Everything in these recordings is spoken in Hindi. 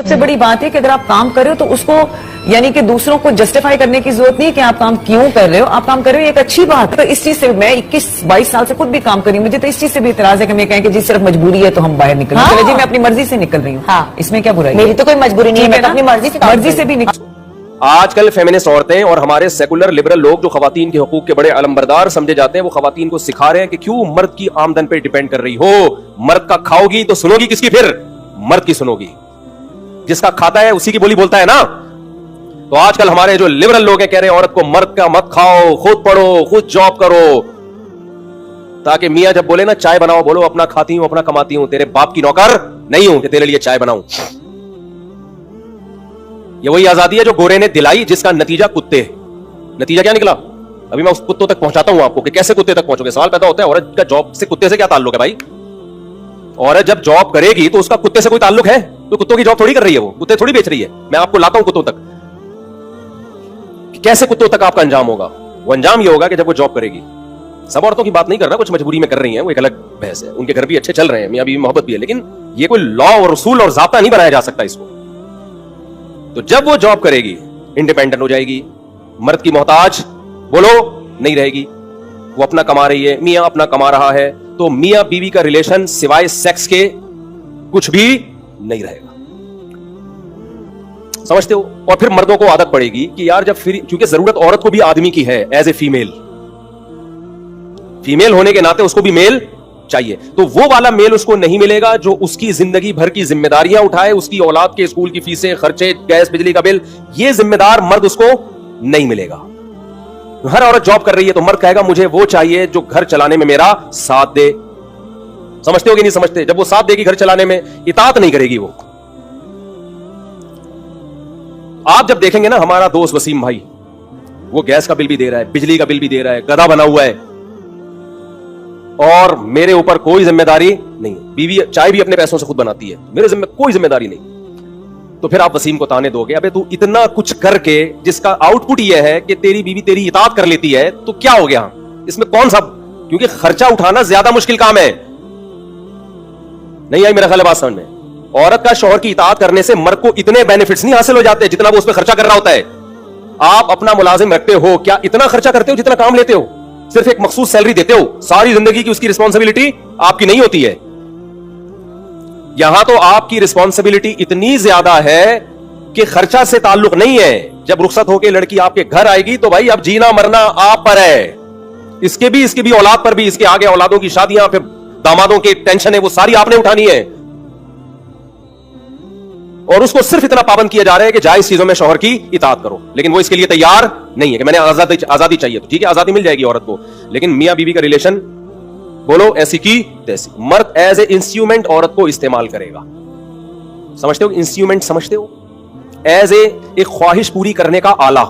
सबसे बड़ी बात है कि अगर आप काम कर रहे हो तो उसको यानी कि दूसरों को जस्टिफाई करने की जरूरत नहीं है कि आप काम क्यों कर रहे हो, आप काम कर रहे हो एक अच्छी बात है। तो इस चीज से मैं 21-22 साल से खुद भी काम कर रही हूँ, मुझे तो इस चीज से भी इतराज है कि मैं कहें कि जी सिर्फ मजबूरी है तो हम बाहर निकल हाँ। जी मैं अपनी मर्जी से निकल रही हूँ। हाँ। इसमें क्या बुराई है? मेरी तो कोई मजबूरी नहीं है, मैं तो अपनी मर्जी से भी निकल। आजकल फेमिनिस्ट औरतें और हमारे सेकुलर लिबरल लोग जो खवातीन के हकूक के बड़े अलमबरदार समझे जाते हैं, वो खवातीन को सिखा रहे हैं कि क्यों मर्द की आमदन पे डिपेंड कर रही हो। मर्द का खाओगी तो सुनोगी किसकी? फिर मर्द की सुनोगी। जिसका खाता है उसी की बोली बोलता है ना। तो आजकल हमारे जो लिबरल लोग हैं कह रहे हैं औरत को मर्द का मत खाओ, खुद पढ़ो, खुद जॉब करो, ताकि मियां जब बोले ना चाय बनाओ, बोलो अपना खाती हूं, अपना कमाती हूं, तेरे बाप की नौकर नहीं हूं कि तेरे लिए चाय बनाऊं। ये वही आजादी है जो गोरे ने दिलाई, जिसका नतीजा कुत्ते। नतीजा क्या निकला? अभी मैं उस कुत्तों तक पहुंचाता हूं आपको कि कैसे कुत्ते तक पहुंचोगे। सवाल पैदा होता है औरत का जॉब से कुत्ते से क्या ताल्लुक है भाई? औरत जब जॉब करेगी तो उसका कुत्ते से कोई ताल्लुक है? तो कुत्तों की जॉब थोड़ी कर रही है, वो कुत्ते थोड़ी बेच रही है। मैं आपको लाता हूं कुत्तों तक। कैसे कुत्तों तक आपका अंजाम होगा? वो अंजाम ये होगा कि जब वो जॉब करेगी। सब औरतों की बात नहीं कर रहा, कुछ मजबूरी में कर रही हैं, वो एक अलग बहस है। उनके घर भी अच्छे चल रहे हैं, मियां बीवी मोहब्बत भी है, लेकिन ये कोई लॉ और उसूल और ज़ाब्ता नहीं बनाया जा सकता इसको। तो जब वो जॉब करेगी, इंडिपेंडेंट हो जाएगी, मर्द की मोहताज बोलो नहीं रहेगी। वो अपना कमा रही है, मियां अपना कमा रहा है, तो मियां बीवी का रिलेशन सिवाय सेक्स के कुछ भी नहीं रहेगा। समझते हो? और फिर मर्दों को आदत पड़ेगी कि यार जब फिर, क्योंकि जरूरत औरत को भी आदमी की है एज ए फीमेल होने के नाते उसको भी मेल चाहिए। तो वो वाला मेल उसको नहीं मिलेगा जो उसकी जिंदगी भर की जिम्मेदारियां उठाए, उसकी औलाद के स्कूल की फीसें, खर्चे, गैस बिजली का बिल, ये जिम्मेदार मर्द उसको नहीं मिलेगा। हर औरत जॉब कर रही है तो मर्द कहेगा मुझे वो चाहिए जो घर चलाने में मेरा साथ दे। समझते हो कि नहीं समझते? जब वो साथ देगी घर चलाने में, इताअत नहीं करेगी वो। आप जब देखेंगे ना, हमारा दोस्त वसीम भाई, वो गैस का बिल भी दे रहा है, बिजली का बिल भी दे रहा है, गधा बना हुआ है, और मेरे ऊपर कोई जिम्मेदारी नहीं। बीवी चाय भी अपने पैसों से खुद बनाती है, मेरे कोई जिम्मेदारी नहीं। तो फिर आप वसीम को ताने दोगे, अबे तू इतना कुछ करके जिसका आउटपुट यह है कि तेरी बीवी तेरी इताअत कर लेती है, तो क्या हो गया इसमें? कौन सा? क्योंकि खर्चा उठाना ज्यादा मुश्किल काम है। नहीं आई मेरा ख्याल है बात समझ में? औरत का शौहर की इताअत करने से मर्द को इतने बेनिफिट्स नहीं हासिल हो जाते जितना वो उसमें खर्चा कर रहा होता है। आप अपना मुलाजिम रखते हो, क्या इतना खर्चा करते हो जितना काम लेते हो? सिर्फ एक मखसूस सैलरी देते हो, सारी जिंदगी की उसकी रिस्पॉन्सिबिलिटी आपकी नहीं होती है। यहां तो आपकी रिस्पॉन्सिबिलिटी इतनी ज्यादा है कि खर्चा से ताल्लुक नहीं है। जब रुखसत होकर लड़की आपके घर आएगी तो भाई अब जीना मरना आप पर है। इसके भी औलाद पर भी, इसके आगे औलादों की शादियां, फिर दामादों की टेंशन है, वो सारी आपने उठानी है। और उसको सिर्फ इतना पाबंद किया जा रहा है कि जायज चीजों में शौहर की इताअत करो, लेकिन वो इसके लिए तैयार नहीं है कि मैंने आजादी चाहिए। तो ठीक है, आजादी मिल जाएगी औरत को, लेकिन मियां बीवी का रिलेशन बोलो ऐसी की तैसी। मर्द एज ए इंस्ट्रूमेंट औरत को इस्तेमाल करेगा। समझते हो? इंस्ट्रूमेंट समझते हो? एज ए एक ख्वाहिश पूरी करने का आला,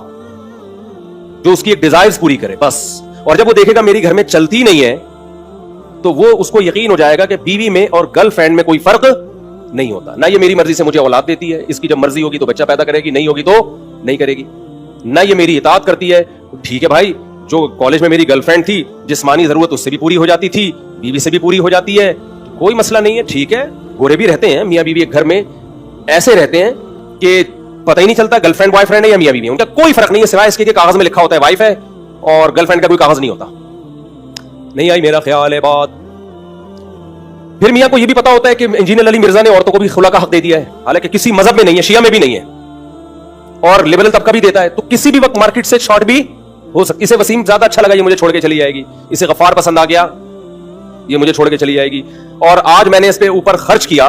जो उसकी एक डिजायर्स पूरी करे बस। और जब वो देखेगा मेरी घर में चलती नहीं है, तो वो उसको यकीन हो जाएगा कि बीवी में और गर्लफ्रेंड में कोई फर्क नहीं होता। ना ये मेरी मर्जी से मुझे औलाद देती है, इसकी जब मर्जी होगी तो बच्चा पैदा करेगी, नहीं होगी तो नहीं करेगी। ना ये मेरी इताअत करती है, ठीक है भाई, जो कॉलेज में मेरी गर्लफ्रेंड थी, जिस्मानी जरूरत उससे भी पूरी हो जाती थी, बीवी से भी पूरी हो जाती है, कोई मसला नहीं है, ठीक है। गोरे भी रहते हैं मियां बीवी एक घर में, ऐसे रहते हैं कि पता ही नहीं चलता गर्लफ्रेंड बॉयफ्रेंड है या मियां बीवी, उनका कोई फर्क नहीं है सिवाय इसके कि कागज में लिखा होता है वाइफ है, और गर्लफ्रेंड का कोई कागज नहीं होता। नहीं आई मेरा ख्याल है बात? फिर मियां को यह भी पता होता है कि इंजीनियर अली मिर्जा ने औरतों को भी खुला का हक दे दिया है, हालांकि किसी मजहब में नहीं है, शिया में भी नहीं है, और लिबरल तबका भी देता है। तो किसी भी वक्त मार्केट से शॉर्ट भी हो सकती। इसे वसीम ज्यादा अच्छा लगा, ये मुझे छोड़ के चली जाएगी। इसे गफ्फार पसंद आ गया, ये मुझे छोड़ के चली जाएगी। और आज मैंने इस पे ऊपर खर्च किया,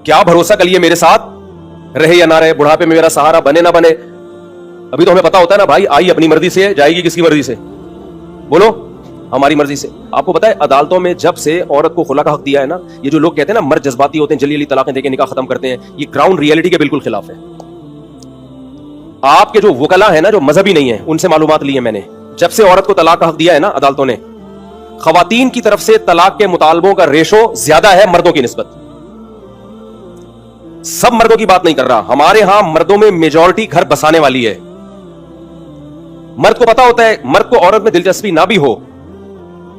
क्या भरोसा कल ये मेरे साथ रहे या ना रहे, बुढ़ापे में मेरा सहारा बने ना बने। अभी तो हमें पता होता है ना भाई, आई अपनी मर्जी से, जाएगी किसकी मर्जी से? बोलो, हमारी मर्जी से। आपको पता है अदालतों में जब से औरत को खुला का हक दिया है ना, ये जो लोग कहते हैं ना मर्द जज्बाती होते हैं, जल्दी जल्दी तलाकें देके निकाह खत्म करते हैं, ये ग्राउंड रियलिटी के बिल्कुल खिलाफ है। आपके जो वकला है ना, जो मजहबी नहीं है, उनसे मालूमात ली है मैंने। जब से औरत को तलाक का हक दिया है ना अदालतों ने, खवातीन की तरफ से तलाक के मुतालबों का रेशो ज्यादा है मर्दों की निस्बत। सब मर्दों की बात नहीं कर रहा, हमारे यहां मर्दों में मेजॉरिटी घर बसाने वाली है। मर्द को पता होता है, मर्द को औरत में दिलचस्पी ना भी हो,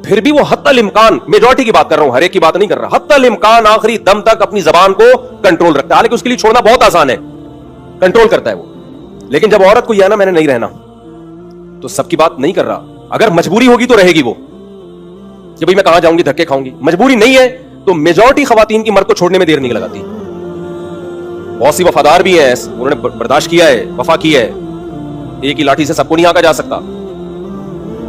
फिर भी वो हत्तल इम्कान, मेजॉरिटी की बात कर रहा हूं, हर एक की बात नहीं कर रहा, हत्तल इम्कान आखिरी दम तक अपनी जबान को कंट्रोल रखता है। हालांकि उसके लिए छोड़ना बहुत आसान है, कंट्रोल करता है वो। लेकिन जब औरत को यह ना मैंने नहीं रहना, तो सबकी बात नहीं कर रहा, अगर मजबूरी होगी तो रहेगी वो कि भाई मैं कहां जाऊंगी, धक्के खाऊंगी। मजबूरी नहीं है तो मेजॉरिटी खवातीन की मर्द को छोड़ने में देर नहीं लगाती। बहुत सी वफादार भी हैं, उन्होंने बर्दाश्त किया है, वफा की है। एक ही लाठी से सबको नहीं आका जा सकता।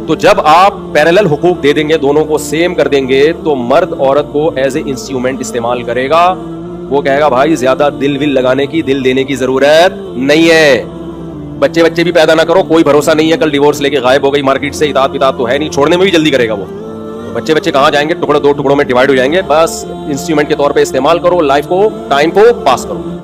तो जब आप पैरेलल हुकूक दे देंगे, दोनों को सेम कर देंगे, तो मर्द औरत को एज ए इंस्ट्रूमेंट इस्तेमाल करेगा। वो कहेगा भाई ज्यादा दिल विल लगाने की, दिल देने की जरूरत नहीं है। बच्चे बच्चे भी पैदा ना करो, कोई भरोसा नहीं है, कल डिवोर्स लेके गायब हो गई मार्केट से, इतात वितात तो है नहीं, छोड़ने में भी जल्दी करेगा वो। तो बच्चे बच्चे कहां जाएंगे, टुकड़ों दो टुकड़ों में डिवाइड हो जाएंगे। बस इंस्ट्रूमेंट के तौर पे इस्तेमाल करो, लाइफ को, टाइम को पास करो।